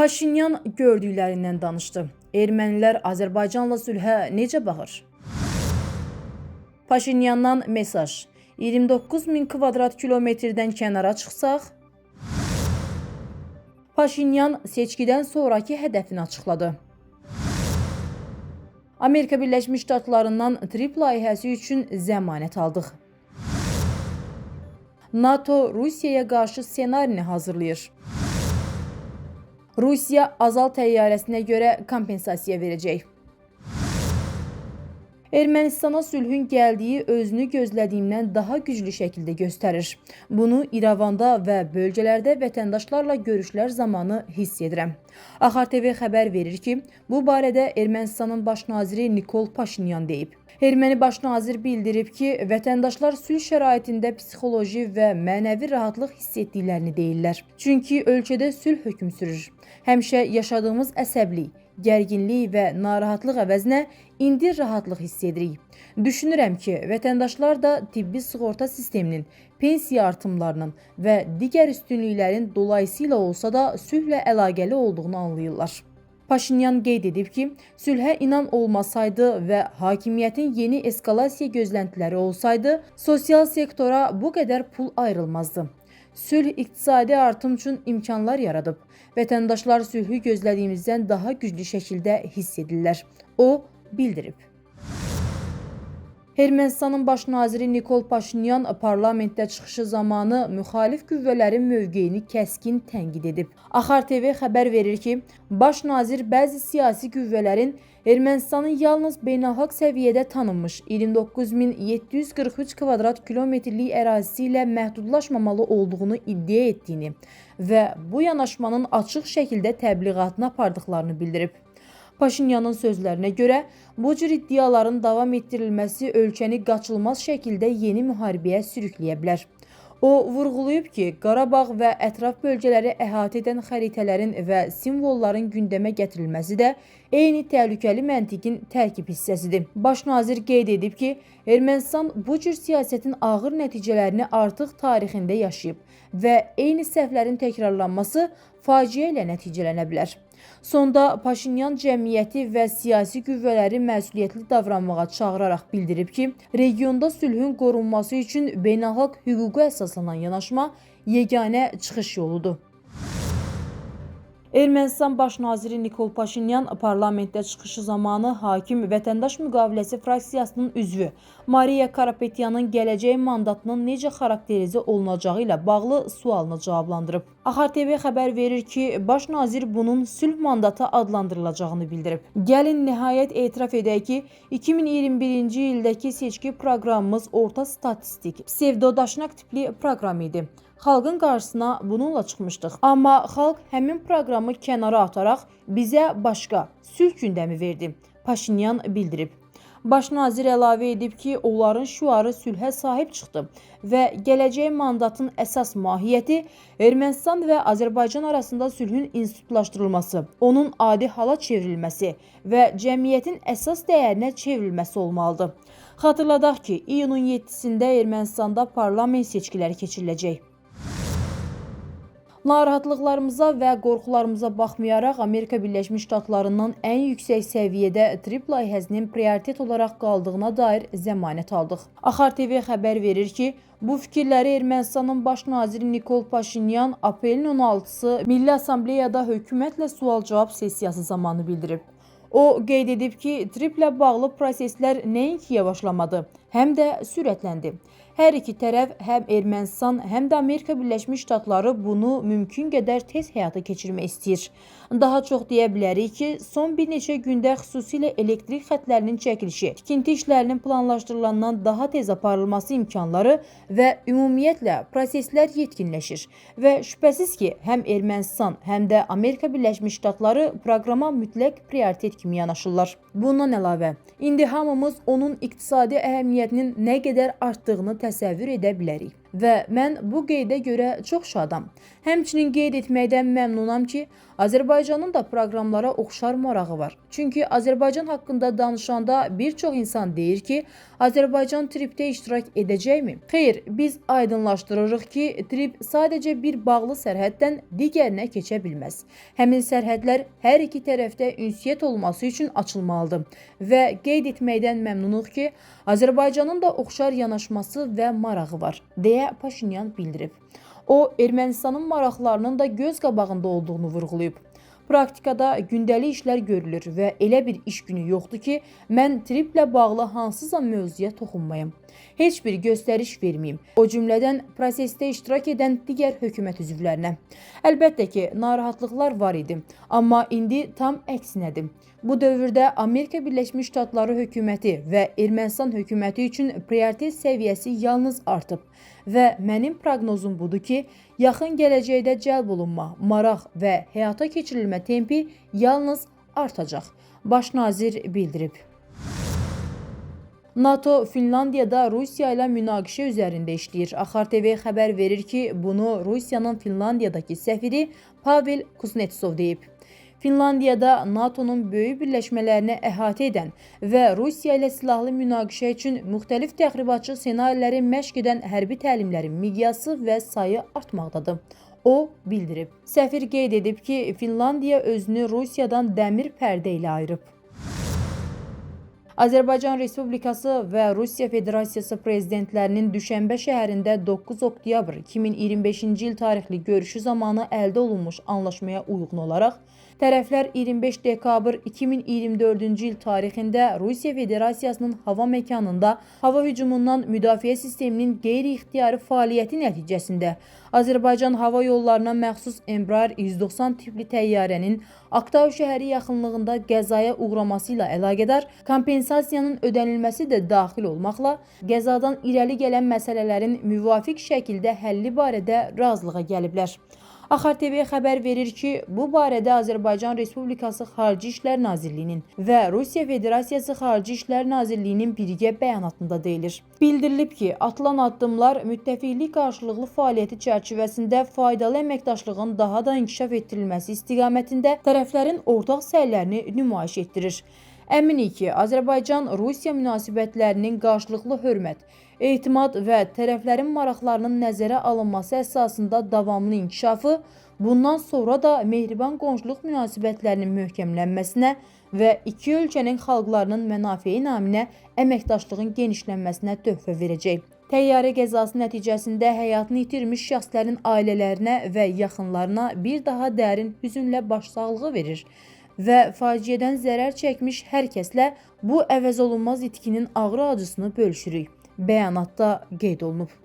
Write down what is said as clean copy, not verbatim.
Paşinyan gördüklərindən danışdı. Ermənilər Azərbaycanla sülhə necə baxır? Paşinyandan mesaj. 29 min kvadrat kilometrdən kənara çıxsaq? Paşinyan seçkidən sonraki hədəfini açıqladı. Amerika Birləşmiş Ştatlarından TRIP layihəsi üçün zəmanət aldıq. NATO Rusiyaya qarşı ssenarini hazırlayır. Rusiya Azal təyyarəsinə görə kompensasiya verəcək. Ermənistana sülhün gəldiyi özünü gözlədiyimdən daha güclü şəkildə göstərir. Bunu İrəvanda və bölgələrdə vətəndaşlarla görüşlər zamanı hiss edirəm. Axar TV xəbər verir ki, bu barədə Ermənistanın baş naziri Nikol Paşinyan deyib. Erməni baş nazir bildirib ki, vətəndaşlar sülh şəraitində psixoloji və mənəvi rahatlıq hiss etdiklərini deyirlər. Çünki ölkədə sülh hökm sürür. Həmişə yaşadığımız əsəblik, gərginlik və narahatlıq əvəzinə indi rahatlıq hiss edirik. Düşünürəm ki, vətəndaşlar da tibbi sığorta sisteminin, pensiya artımlarının və digər üstünlüklərin dolayısıyla olsa da sülhlə əlaqəli olduğunu anlayırlar. Paşinyan qeyd edib ki, sülhə inan olmasaydı və hakimiyyətin yeni eskalasiya gözləntiləri olsaydı, sosial sektora bu qədər pul ayrılmazdı. Sülh iqtisadi artım üçün imkanlar yaradıb. Vətəndaşlar sülhü gözlədiyimizdən daha güclü şəkildə hiss edirlər. O bildirib. Ermənistanın baş naziri Nikol Paşinyan parlamentdə çıxışı zamanı müxalif qüvvələrin mövqeyini kəskin tənqid edib. Axar TV xəbər verir ki, baş nazir bəzi siyasi qüvvələrin Ermənistanın yalnız beynəlxalq səviyyədə tanınmış 29.743 kvadrat kilometrlik ərazisi ilə məhdudlaşmamalı olduğunu iddia etdiyini və bu yanaşmanın açıq şəkildə təbliğatını apardıqlarını bildirib. Paşinyanın sözlərinə görə, bu cür iddiaların davam etdirilməsi ölkəni qaçılmaz şəkildə yeni müharibəyə sürükləyə bilər. O, vurğulayıb ki, Qarabağ və ətraf bölgələri əhatə edən xəritələrin və simvolların gündəmə gətirilməsi də eyni təhlükəli məntiqin tərkib hissəsidir. Baş nazir qeyd edib ki, Ermənistan bu cür siyasətin ağır nəticələrini artıq tarixində yaşayıb və eyni səhvlərin təkrarlanması faciə ilə nəticələnə bilər. Sonda Paşinyan cəmiyyəti və siyasi qüvvələri məsuliyyətli davranmağa çağıraraq bildirib ki, regionda sülhün qorunması üçün beynəlxalq hüquqa əsaslanan yanaşma yeganə çıxış yoludur. Ermənistan baş naziri Nikol Paşinyan parlamentdə çıxışı zamanı hakim vətəndaş müqaviləsi fraksiyasının üzvü Mariya Karapetyanın gələcək mandatının necə xarakterizə olunacağı ilə bağlı sualını cavablandırıb. Axar TV xəbər verir ki, baş nazir bunun sülh mandatı adlandırılacağını bildirib. Gəlin nəhayət etiraf edək ki, 2021-ci ildəki seçki proqramımız orta statistik, psevdodaşnaq tipli proqram idi. Xalqın qarşısına bununla çıxmışdıq. Amma xalq həmin proqramı kənara ataraq bizə başqa sülh gündəmi verdi. Paşinyan bildirib. Baş nazir əlavə edib ki, onların şüarı sülhə sahib çıxdı və gələcək mandatın əsas mahiyyəti Ermənistan və Azərbaycan arasında sülhün institutlaşdırılması, onun adi hala çevrilməsi və cəmiyyətin əsas dəyərinə çevrilməsi olmalıdır. Xatırladaq ki, iyunun 7-sində Ermənistanda parlament seçkiləri keçiriləcək. Narahatlıqlarımıza və qorxularımıza baxmayaraq Amerika Birləşmiş Ştatlarından ən yüksək səviyyədə TRIP layihəsinin prioritet olaraq qaldığına dair zəmanət aldıq. Axar TV xəbər verir ki, bu fikirləri Ermənistanın baş naziri Nikol Paşinyan aprelin 16-sı Milli Assambleyada hökumətlə sual-cavab sessiyası zamanı bildirib. O qeyd edib ki, TRIP ilə bağlı proseslər nəinki yavaşlamadı, həm də sürətləndi. Hər iki tərəf, həm Ermənistan, həm də Amerika Birləşmiş Ştatları bunu mümkün qədər tez həyata keçirmək istəyir. Daha çox deyə bilərik ki, son bir neçə gündə xüsusilə elektrik xətlərinin çəkilişi, tikinti işlərinin planlaşdırılandan daha tez aparılması imkanları və ümumiyyətlə proseslər yetkinləşir. Və şübhəsiz ki, həm Ermənistan, həm də Amerika Birləşmiş Ştatları proqrama mütləq prioritet kimi yanaşırlar. Bundan əlavə, indi hamımız onun iqtisadi əhəmiyyətinin nə qədər artdığını təsəvvür edə bilərik. və mən bu qeydə görə çox şadam. Həmçinin qeyd etməkdən məmnunam ki, Azərbaycanın da proqramlara oxşar marağı var. Çünki Azərbaycan haqqında danışanda bir çox insan deyir ki, Azərbaycan tripdə iştirak edəcəkmi? Xeyr, biz aydınlaşdırırıq ki, trip sadəcə bir bağlı sərhəddən digərinə keçə bilməz. Həmin sərhədlər hər iki tərəfdə ünsiyyət olması üçün açılmalıdır və qeyd etməkdən məmnunuq ki, Azərbaycanın da oxşar yanaşması və marağı var, deyə Paşinyan bildirib. O, Ermənistanın maraqlarının da göz qabağında olduğunu vurğulayıb. Praktikada gündəlik işlər görülür və elə bir iş günü yoxdur ki, mən triplə bağlı hansısa mövzuya toxunmayım. Heç bir göstəriş verməyim. O cümlədən prosesdə iştirak edən digər hökumət üzvlərinə. Əlbəttə ki, narahatlıqlar var idi, amma indi tam əksinədir. Bu dövrdə Amerika Birləşmiş Ştatları hökuməti və Ermənistan hökuməti üçün prioritet səviyyəsi yalnız artıb və mənim proqnozum budur ki, yaxın gələcəkdə cəlb olunma, maraq və həyata keçirilmə tempi yalnız artacaq, baş nazir bildirib. NATO Finlandiyada Rusiya ilə münaqişə üzərində işləyir. Axar TV xəbər verir ki, bunu Rusiyanın Finlandiyadakı səfiri Pavel Kuznetsov deyib. Finlandiyada NATO'nun böyük birləşmələrini əhatə edən və Rusiya ilə silahlı münaqişə üçün müxtəlif təxribatçı ssenariləri məşq edən hərbi təlimlərin miqyası və sayı artmaqdadır. O bildirib. Səfir qeyd edib ki, Finlandiya özünü Rusiyadan dəmir pərdə ilə ayırıb. Azərbaycan Respublikası və Rusiya Federasiyası prezidentlərinin Düşənbə şəhərində 9 oktyabr 2025-ci il tarixli görüşü zamanı əldə olunmuş anlaşmaya uyğun olaraq, tərəflər 25 dekabr 2024-cü il tarixində Rusiya Federasiyasının hava məkanında hava hücumundan müdafiə sisteminin qeyri-ixtiyari fəaliyyəti nəticəsində Azərbaycan hava yollarına məxsus Embraer 190 tipli təyyarənin Aktav şəhəri yaxınlığında qəzaya uğraması ilə əlaqədar kompensasiyanın ödənilməsi də daxil olmaqla qəzadan irəli gələn məsələlərin müvafiq şəkildə həlli barədə razılığa gəliblər. Axar TV xəbər verir ki, bu barədə Azərbaycan Respublikası Xarici İşlər Nazirliyinin və Rusiya Federasiyası Xarici İşlər Nazirliyinin birgə bəyanatında deyilir. Bildirilib ki, atılan addımlar müttəfiqlik qarşılıqlı fəaliyyəti çərçivəsində faydalı əməkdaşlığın daha da inkişaf etdirilməsi istiqamətində tərəflərin ortaq səylərini nümayiş etdirir. Əminik ki, Azərbaycan-Rusiya münasibətlərinin qarşılıqlı hörmət, etimad və tərəflərin maraqlarının nəzərə alınması əsasında davamlı inkişafı, bundan sonra da mehriban qonşuluq münasibətlərinin möhkəmlənməsinə və iki ölkənin xalqlarının mənafeyi naminə əməkdaşlığın genişlənməsinə töhfə verəcək. Təyyarə qəzası nəticəsində həyatını itirmiş şəxslərin ailələrinə və yaxınlarına bir daha dərin hüzünlə başsağlığı verir və faciədən zərər çəkmiş hər kəslə bu əvəzolunmaz itkinin ağrı acısını bölüşürük. Bəyanatda qeyd olunub.